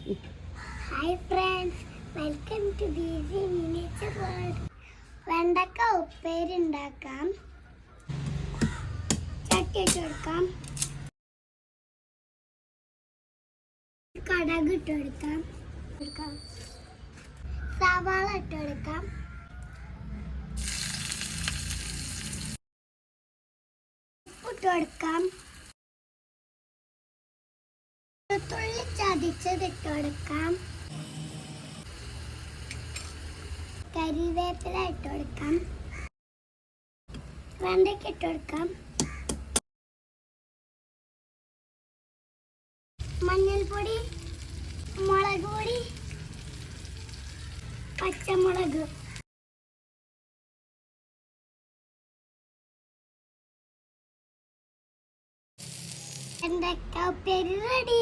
Hi friends, welcome to BC miniature world. വെണ്ടക്ക ഉപ്പേരി ഉണ്ടാക്കാം. ചട്ടി ഇട്ട് കൊടുക്കാം, കടുക് ഇട്ട് കൊടുക്കാം, സവാള ഇട്ട് കൊടുക്കാം, ഉപ്പ് ഇട്ട് കൊടുക്കാം, തുള്ളി ചതച്ചത് ഇട്ട് കൊടുക്കാം, കരിവേപ്പില ഇട്ട് കൊടുക്കാം, വെണ്ടയ്ക്ക ഇട്ട് കൊടുക്കാം, മഞ്ഞൾപ്പൊടി, മുളക് പൊടി, പച്ചമുളക്, വെണ്ടയ്ക്ക ഉപ്പേരി റെഡി.